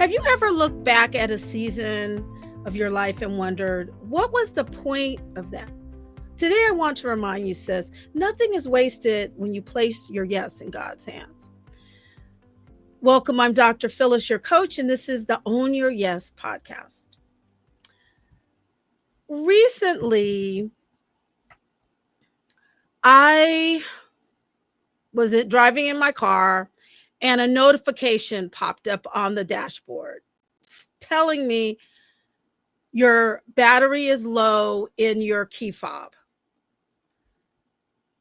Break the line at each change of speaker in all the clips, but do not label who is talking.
Have you ever looked back at a season of your life and wondered, what was the point of that? Today, I want to remind you, sis, nothing is wasted when you place your yes in God's hands. Welcome, I'm Dr. Phyllis, your coach, and this is the Own Your Yes podcast. Recently, I was driving in my car and a notification popped up on the dashboard telling me your battery is low in your key fob.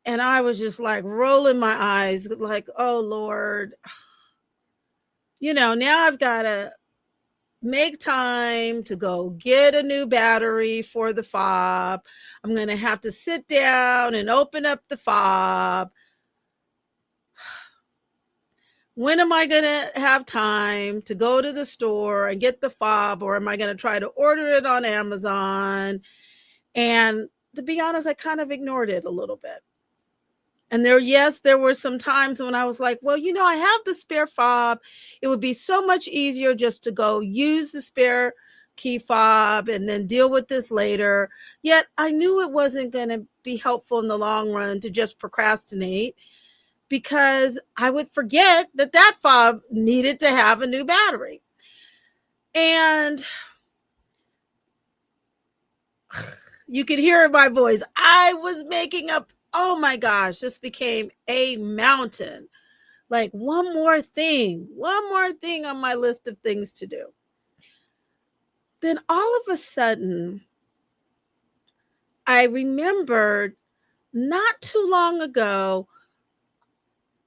And I was just like rolling my eyes, like, oh Lord, now I've got to make time to go get a new battery for the fob. I'm going to have to sit down and open up the fob. When am I going to have time to go to the store and get the fob, or am I going to try to order it on Amazon? And to be honest, I kind of ignored it a little bit. And there were some times when I was like, well, I have the spare fob. It would be so much easier just to go use the spare key fob and then deal with this later. Yet I knew it wasn't going to be helpful in the long run to just procrastinate, because I would forget that fob needed to have a new battery. And you could hear in my voice, I was making up, oh my gosh, this became a mountain. Like one more thing on my list of things to do. Then all of a sudden, I remembered not too long ago,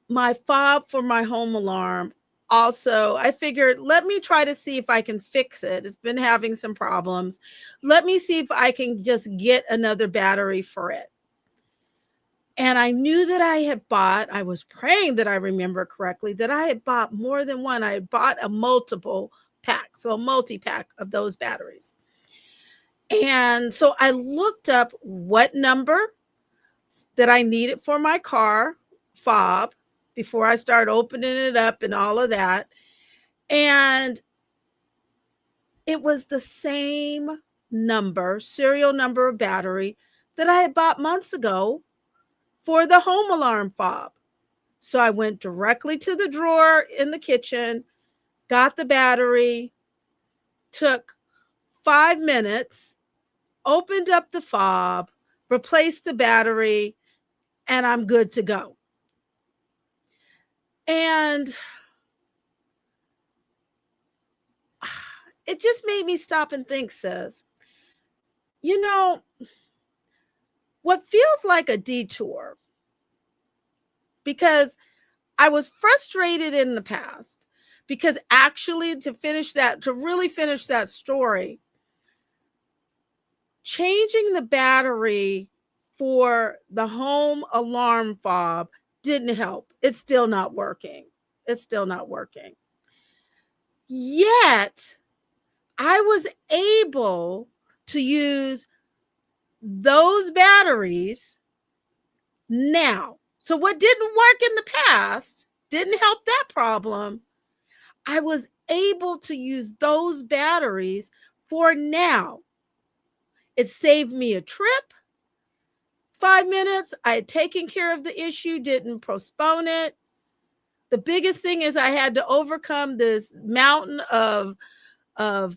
my fob for my home alarm. Also, I figured, let me try to see if I can fix it. It's been having some problems. Let me see if I can just get another battery for it. And I knew that I was praying that I remember correctly, that I had bought more than one. I had bought a multiple pack, so a multi-pack of those batteries. And so I looked up what number that I needed for my car fob before I started opening it up and all of that. And it was the same serial number of battery that I had bought months ago for the home alarm fob. So I went directly to the drawer in the kitchen, got the battery, took 5 minutes, opened up the fob, replaced the battery, and I'm good to go. And it just made me stop and think, sis, what feels like a detour, because I was frustrated in the past, because actually to really finish that story, changing the battery for the home alarm fob didn't help. It's still not working. Yet I was able to use those batteries now. So what didn't work in the past didn't help that problem. I was able to use those batteries for now. It saved me a trip, 5 minutes. I had taken care of the issue, didn't postpone it. The biggest thing is I had to overcome this mountain of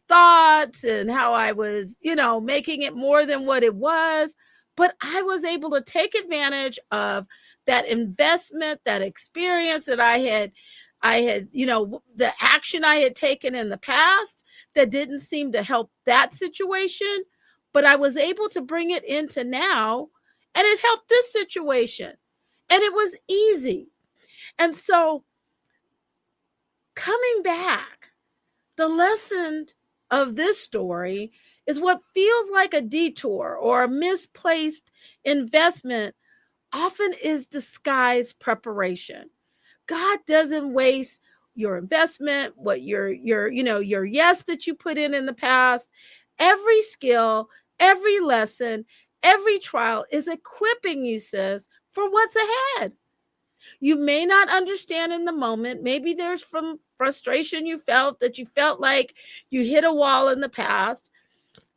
thoughts and how I was, making it more than what it was. But I was able to take advantage of that investment, that experience that I had, the action I had taken in the past that didn't seem to help that situation. But I was able to bring it into now, and it helped this situation. And it was easy. And so coming back, the lesson of this story is what feels like a detour or a misplaced investment often is disguised preparation. God doesn't waste your investment, what your yes that you put in the past. Every skill, every lesson, every trial is equipping you, sis, for what's ahead. You may not understand in the moment. Maybe there's from frustration you felt that you felt like you hit a wall in the past,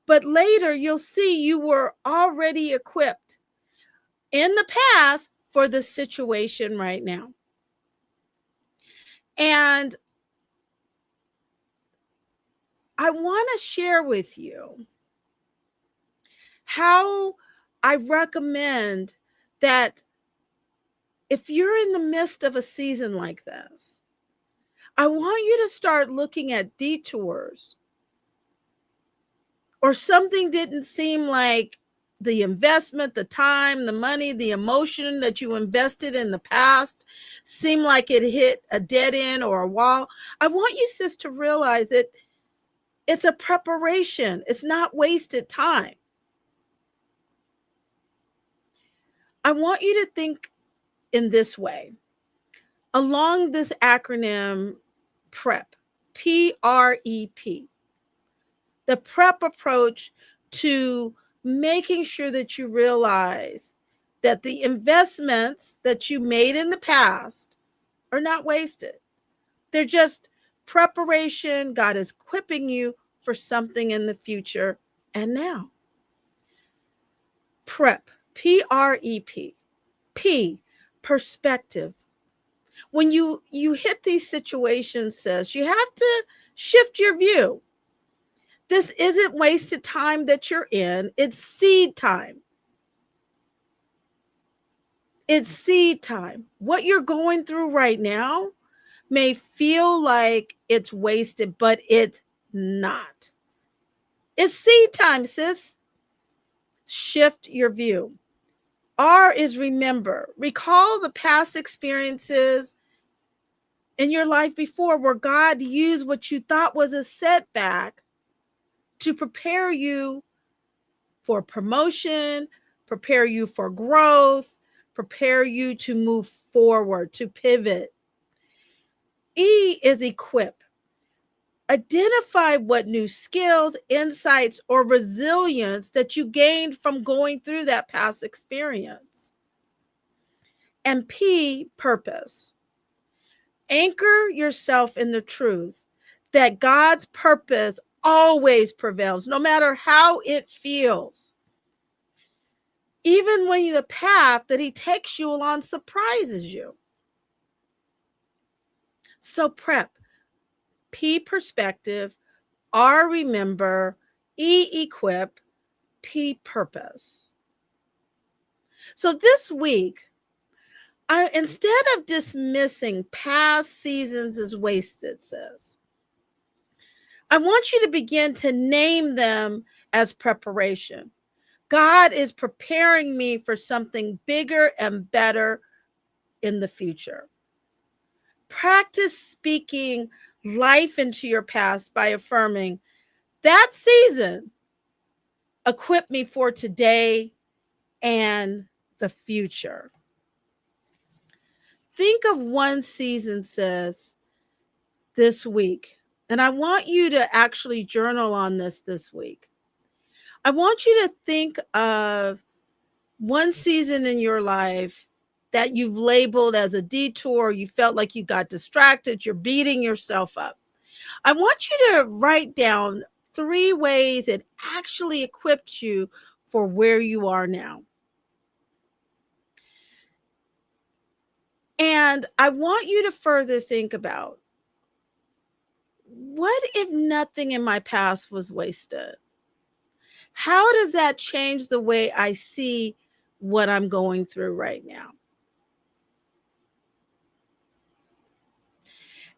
but later you'll see you were already equipped in the past for the situation right now. And I want to share with you how I recommend that if you're in the midst of a season like this, I want you to start looking at detours, or something didn't seem like the investment, the time, the money, the emotion that you invested in the past seemed like it hit a dead end or a wall. I want you, sis, to realize that it's a preparation. It's not wasted time. I want you to think in this way, along this acronym PREP, PREP, the PREP approach to making sure that you realize that the investments that you made in the past are not wasted. They're just preparation. God is equipping you for something in the future and now. PREP, PREP. P, perspective. When you hit these situations, sis, you have to shift your view. This isn't wasted time that you're in. It's seed time. It's seed time. What you're going through right now may feel like it's wasted, but it's not. It's seed time, sis. Shift your view. R is remember. Recall the past experiences in your life before where God used what you thought was a setback to prepare you for promotion, prepare you for growth, prepare you to move forward, to pivot. E is equip. Identify what new skills, insights, or resilience that you gained from going through that past experience. And P, purpose. Anchor yourself in the truth that God's purpose always prevails, no matter how it feels. Even when the path that he takes you along surprises you. So prep. P, perspective. R, remember. E, equip. P, purpose. So this week, instead of dismissing past seasons as wasted, sis, I want you to begin to name them as preparation. God is preparing me for something bigger and better in the future. Practice speaking life into your past by affirming that season equipped me for today and the future. Think of one season, sis, this week. And I want you to actually journal on this week. I want you to think of one season in your life that you've labeled as a detour. You felt like you got distracted. You're beating yourself up. I want you to write down 3 ways it actually equipped you for where you are now. And I want you to further think about, what if nothing in my past was wasted? How does that change the way I see what I'm going through right now?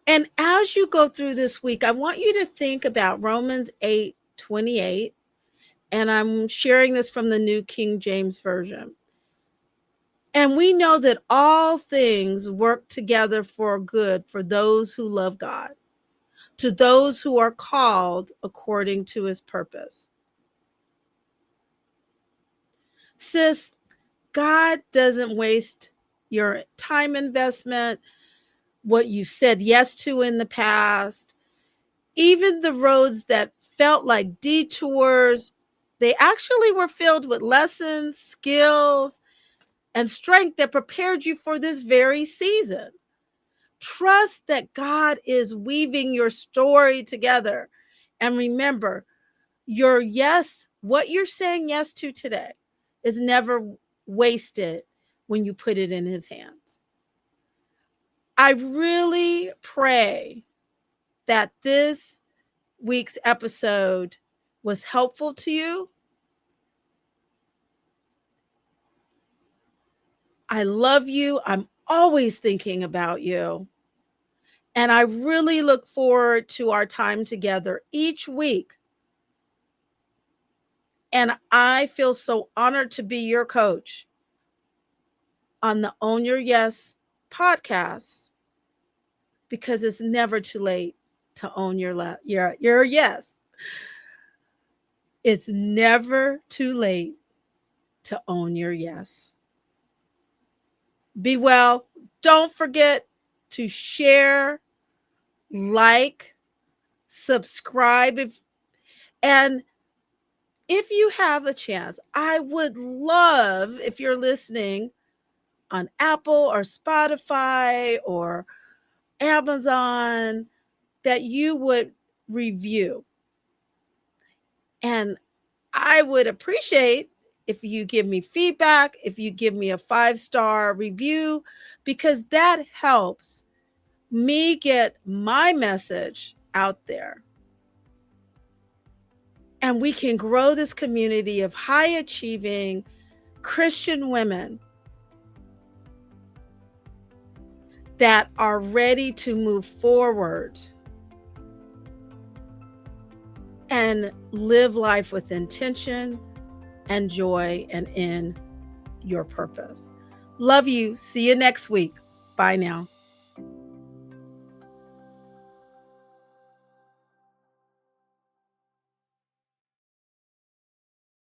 And as you go through this week, I want you to think about Romans 8:28. And I'm sharing this from the New King James Version. And we know that all things work together for good for those who love God, to those who are called according to his purpose. Sis, God doesn't waste your time investment, what you said yes to in the past, even the roads that felt like detours. They actually were filled with lessons, skills, and strength that prepared you for this very season. Trust that God is weaving your story together. And remember, your yes, what you're saying yes to today, is never wasted when you put it in His hands. I really pray that this week's episode was helpful to you. I love you. I'm always thinking about you. And I really look forward to our time together each week. And I feel so honored to be your coach on the Own Your Yes podcast, because it's never too late to own your yes. It's never too late to own your yes. Be well. Don't forget to share, like, subscribe, and if you have a chance, I would love, if you're listening on Apple or Spotify or Amazon, that you would review. And I would appreciate if you give me feedback, if you give me a 5-star review, because that helps me get my message out there. And we can grow this community of high achieving Christian women that are ready to move forward and live life with intention and joy and in your purpose. Love you. See you next week. Bye now.